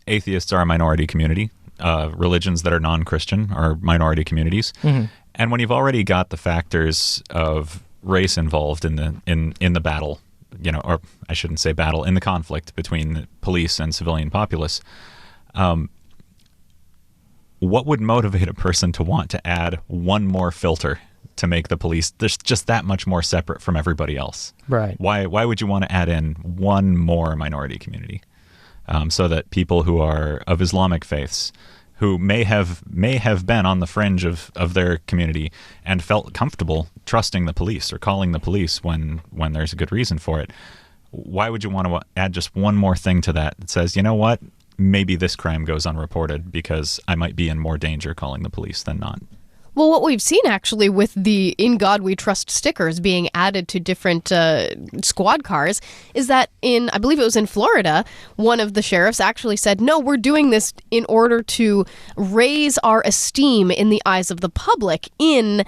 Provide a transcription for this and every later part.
atheists are a minority community. Religions that are non-Christian are minority communities. Mm-hmm. And when you've already got the factors of race involved in the battle, or I shouldn't say battle, in the conflict between the police and civilian populace, what would motivate a person to want to add one more filter to make the police just that much more separate from everybody else? Right. Why would you want to add in one more minority community so that people who are of Islamic faiths, who may have been on the fringe of their community and felt comfortable trusting the police or calling the police when there's a good reason for it, why would you want to add just one more thing to that says, you know what, maybe this crime goes unreported because I might be in more danger calling the police than not? Well, what we've seen actually with the In God We Trust stickers being added to different squad cars is that I believe it was in Florida, one of the sheriffs actually said, no, we're doing this in order to raise our esteem in the eyes of the public in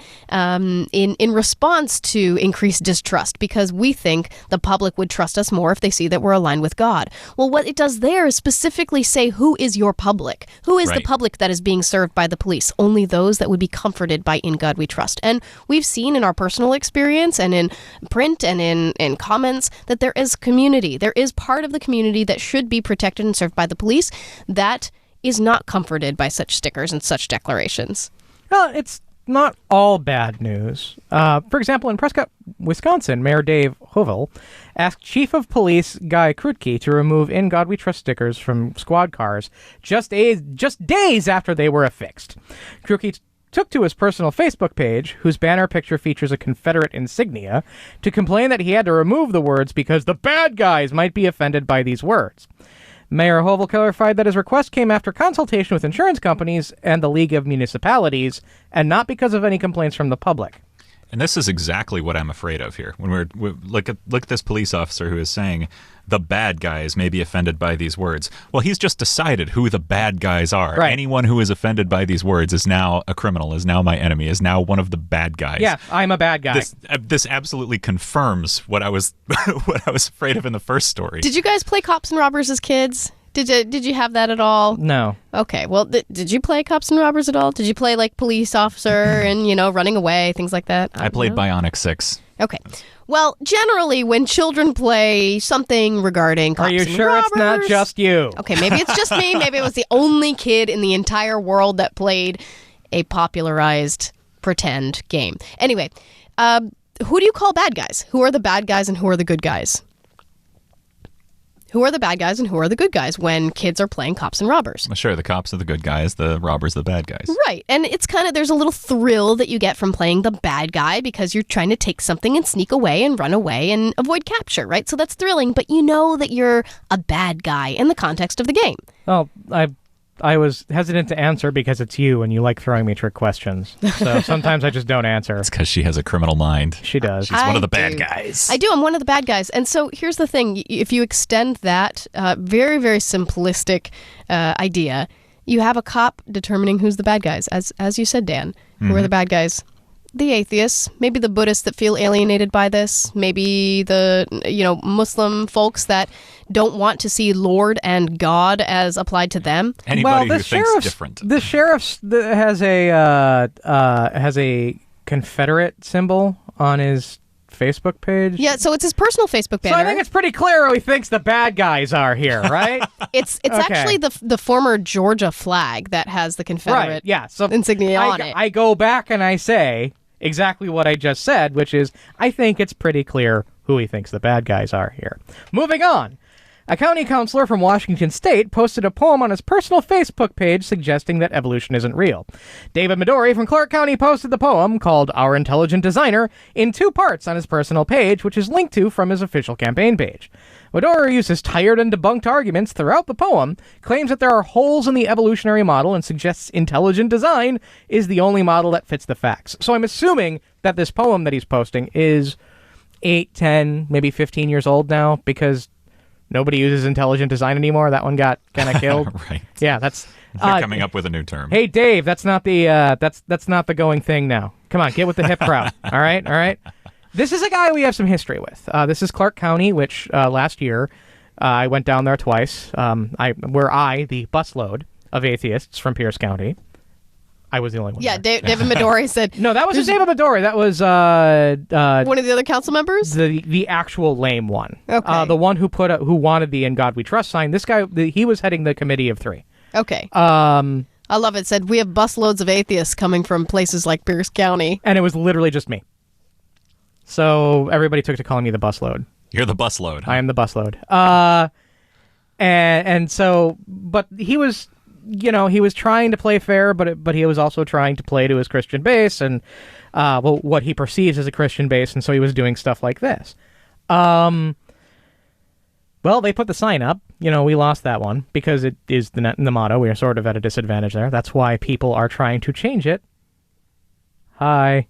response to increased distrust, because we think the public would trust us more if they see that we're aligned with God. Well, what it does there is specifically say, who is your public? Who is the public that is being served by the police? Only those that would be comforted by In God We Trust. And we've seen in our personal experience and in print and in comments that there is community. There is part of the community that should be protected and served by the police that is not comforted by such stickers and such declarations. Well, it's not all bad news. For example, in Prescott, Wisconsin, Mayor Dave Hovell asked Chief of Police Guy Krutke to remove In God We Trust stickers from squad cars just days after they were affixed. Krutke took to his personal Facebook page, whose banner picture features a Confederate insignia, to complain that he had to remove the words because the bad guys might be offended by these words. Mayor Hovell clarified that his request came after consultation with insurance companies and the League of Municipalities, and not because of any complaints from the public. And this is exactly what I'm afraid of here. When we look at this police officer who is saying the bad guys may be offended by these words. Well, he's just decided who the bad guys are. Right. Anyone who is offended by these words is now a criminal, is now my enemy, is now one of the bad guys. Yeah, I'm a bad guy. This absolutely confirms what I was what I was afraid of in the first story. Did you guys play Cops and Robbers as kids? Did you have that at all? No. Okay. Well, did you play Cops and Robbers at all? Did you play like police officer and, running away, things like that? I played Bionic 6. Okay. Well, generally when children play something regarding Cops and Robbers... Are you sure it's not just you? Okay, maybe it's just me. Maybe it was the only kid in the entire world that played a popularized pretend game. Anyway, who do you call bad guys? Who are the bad guys and who are the good guys? Who are the bad guys and who are the good guys when kids are playing Cops and Robbers? Well, sure, the cops are the good guys, the robbers are the bad guys. Right, and it's there's a little thrill that you get from playing the bad guy because you're trying to take something and sneak away and run away and avoid capture, right? So that's thrilling, but you know that you're a bad guy in the context of the game. Well, I was hesitant to answer because it's you and you like throwing me trick questions. So sometimes I just don't answer. It's because she has a criminal mind. She does. She's one of the bad guys. I do. I'm one of the bad guys. And so here's the thing. If you extend that very, very simplistic idea, you have a cop determining who's the bad guys. As you said, Dan, who are the bad guys? The atheists, maybe the Buddhists that feel alienated by this, maybe the Muslim folks that don't want to see Lord and God as applied to them. Anybody who thinks different. The sheriff has a Confederate symbol on his Facebook page. Yeah, so it's his personal Facebook banner. So I think it's pretty clear who he thinks the bad guys are here, right? It's okay. Actually the former Georgia flag that has the Confederate insignia on it. I go back and I say exactly what I just said, which is I think it's pretty clear who he thinks the bad guys are here. Moving on. A county councilor from Washington State posted a poem on his personal Facebook page suggesting that evolution isn't real. David Midori from Clark County posted the poem, called Our Intelligent Designer, in 2 parts on his personal page, which is linked to from his official campaign page. Midori uses tired and debunked arguments throughout the poem, claims that there are holes in the evolutionary model, and suggests intelligent design is the only model that fits the facts. So I'm assuming that this poem that he's posting is 8, 10, maybe 15 years old now, because nobody uses intelligent design anymore. That one got kind of killed. Right. Yeah, that's... They're coming up with a new term. Hey, Dave, that's not the that's not the going thing now. Come on, get with the hip crowd. All right. This is a guy we have some history with. This is Clark County, which last year I went down there twice. The busload of atheists from Pierce County. I was the only one. Yeah, there. David Midori said. No, that wasn't David Midori. That was one of the other council members. the actual lame one. Okay. The one who wanted the "In God We Trust" sign. This guy, he was heading the committee of 3. Okay. I love it. Said we have busloads of atheists coming from places like Pierce County, and it was literally just me. So everybody took to calling me the busload. You're the busload. Huh? I am the busload. And so, but he was, he was trying to play fair, but he was also trying to play to his Christian base and, what he perceives as a Christian base, and so he was doing stuff like this. Well, they put the sign up. We lost that one because it is the motto. We are sort of at a disadvantage there. That's why people are trying to change it. Hi.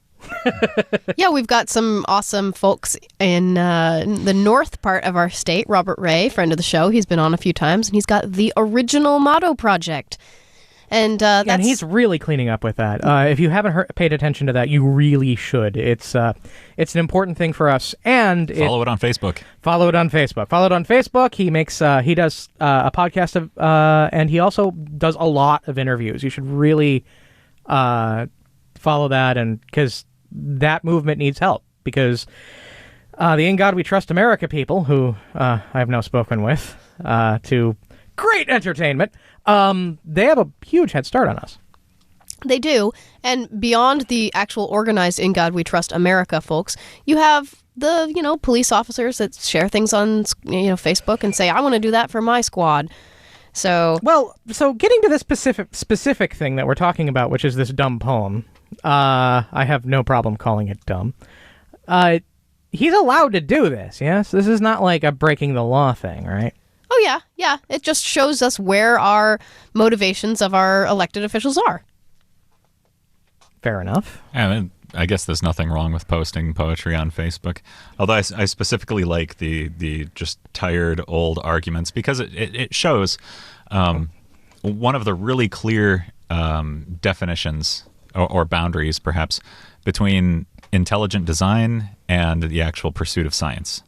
Yeah, we've got some awesome folks in the north part of our state. Robert Ray, friend of the show, he's been on a few times, and he's got the Original Motto Project. And and he's really cleaning up with that. If you haven't paid attention to that, you really should. It's an important thing for us. And follow it on Facebook. Follow it on Facebook. He does a podcast of, and he also does a lot of interviews. You should really follow that, and because that movement needs help. Because the In God We Trust America people, who I have now spoken with, to great entertainment. They have a huge head start on us. They do. And beyond the actual organized In God We Trust America folks, you have the, police officers that share things on, Facebook and say, I want to do that for my squad. So getting to this specific thing that we're talking about, which is this dumb poem, I have no problem calling it dumb. He's allowed to do this, yes? This is not like a breaking the law thing, right? Oh, yeah. It just shows us where our motivations of our elected officials are. Fair enough. And I guess there's nothing wrong with posting poetry on Facebook. Although I specifically like the just tired old arguments because it shows one of the really clear definitions or boundaries, perhaps, between intelligent design and the actual pursuit of science.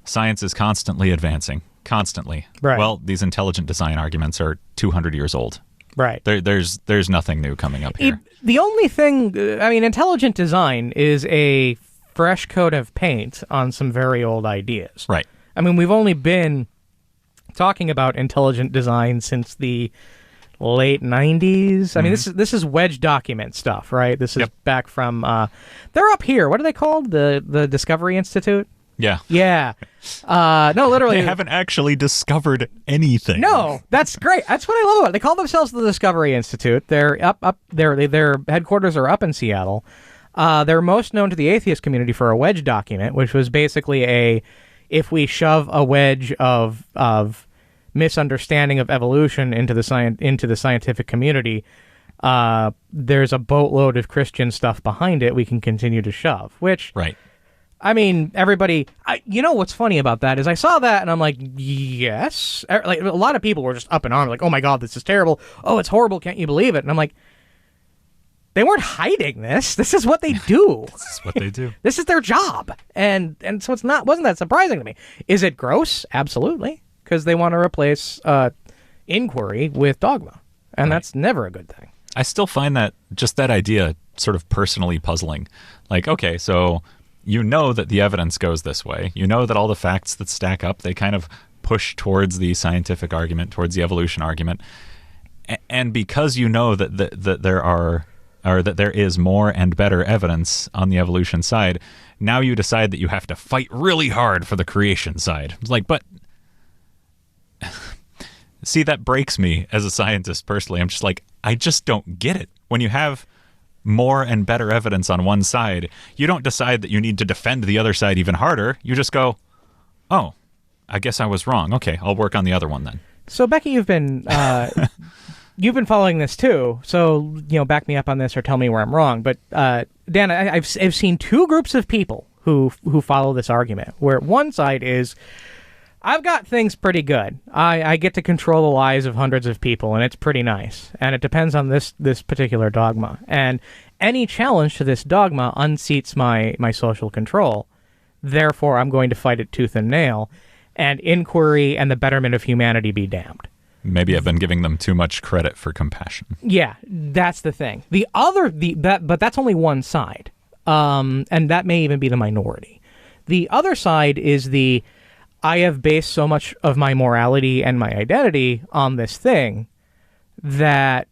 Science is constantly advancing. Constantly. Right. Well, these intelligent design arguments are 200 years old. Right. There's nothing new coming up here. The only thing, intelligent design is a fresh coat of paint on some very old ideas. Right. We've only been talking about intelligent design since the late 90s. This is wedge document stuff, right? This is back from, they're up here. What are they called? The Discovery Institute? Yeah. Yeah. No, literally. They haven't actually discovered anything. No, that's great. That's what I love about it. They call themselves the Discovery Institute. They're up there. Their headquarters are up in Seattle. They're most known to the atheist community for a wedge document, which was basically if we shove a wedge of misunderstanding of evolution into the scientific community, there's a boatload of Christian stuff behind it we can continue to shove, which... Right. Everybody, what's funny about that is I saw that and I'm like, yes. Like, a lot of people were just up in arms, like, oh my God, this is terrible. Oh, it's horrible. Can't you believe it? And I'm like, they weren't hiding this. This is what they do. This is what they do. This is their job. And so wasn't that surprising to me. Is it gross? Absolutely. Because they want to replace inquiry with dogma. And that's never a good thing. I still find that idea sort of personally puzzling. Like, okay, so... that the evidence goes this way. That all the facts that stack up, they kind of push towards the scientific argument, towards the evolution argument. And because that there is more and better evidence on the evolution side, now you decide that you have to fight really hard for the creation side. It's like, but... See, that breaks me as a scientist personally. I'm just like, I just don't get it. When you have... more and better evidence on one side, you don't decide that you need to defend the other side even harder. You just go, oh, I guess I was wrong. Okay, I'll work on the other one then. So, Becky, you've been following this too. So, back me up on this or tell me where I'm wrong. But, Dan, I've seen two groups of people who follow this argument, where one side is, I've got things pretty good. I get to control the lives of hundreds of people, and it's pretty nice. And it depends on this particular dogma. And any challenge to this dogma unseats my social control. Therefore, I'm going to fight it tooth and nail. and inquiry and the betterment of humanity be damned. Maybe I've been giving them too much credit for compassion. Yeah, that's the thing. But that's only one side, and that may even be the minority. The other side is I have based so much of my morality and my identity on this thing that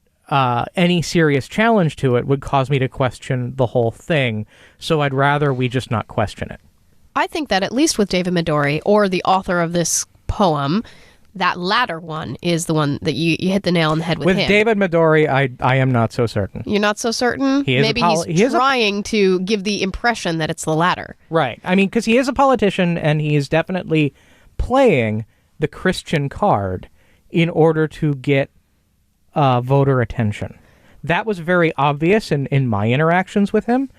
any serious challenge to it would cause me to question the whole thing. So I'd rather we just not question it. I think that at least with David Midori, or the author of this poem, that latter one is the one that you hit the nail on the head with him. With David Midori, I am not so certain. You're not so certain? Maybe he's trying to give the impression that it's the latter. Right. I mean, because he is a politician, and he is definitely playing the Christian card in order to get voter attention. That was very obvious in my interactions with him,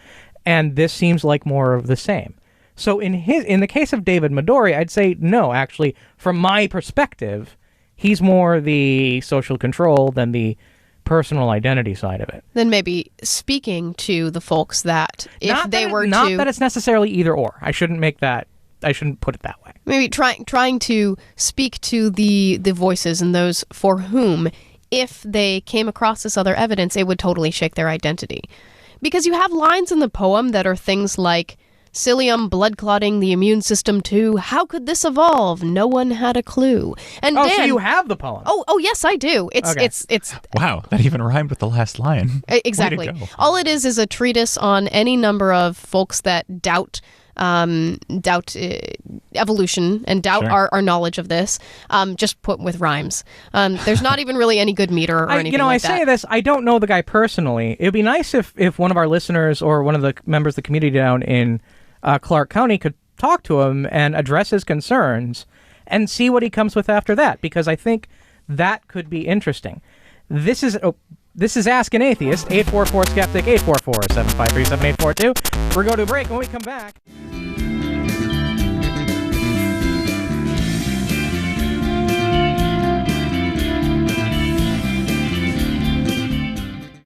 and this seems like more of the same. So in the case of David Midori, I'd say no, actually, from my perspective, he's more the social control than the personal identity side of it. Then maybe speaking to the folks that Not that it's necessarily either or. I shouldn't put it that way. Maybe trying to speak to the voices and those for whom, if they came across this other evidence, it would totally shake their identity. Because you have lines in the poem that are things like, "Cilium blood clotting the immune system too. How could this evolve? No one had a clue." And Dan, so you have the poem. Oh yes, I do. It's Wow, that even rhymed with the last line. Exactly. Way to go. All it is a treatise on any number of folks that doubt evolution and doubt Sure. our knowledge of this, just put with rhymes. There's not even really any good meter or anything like that. I say this, I don't know the guy personally. It would be nice if one of our listeners or one of the members of the community down in Clark County could talk to him and address his concerns and see what he comes with after that, because I think that could be interesting. This is Ask an Atheist, 844-SKEPTIC, 844-753-7842. We're going to a break. When we come back...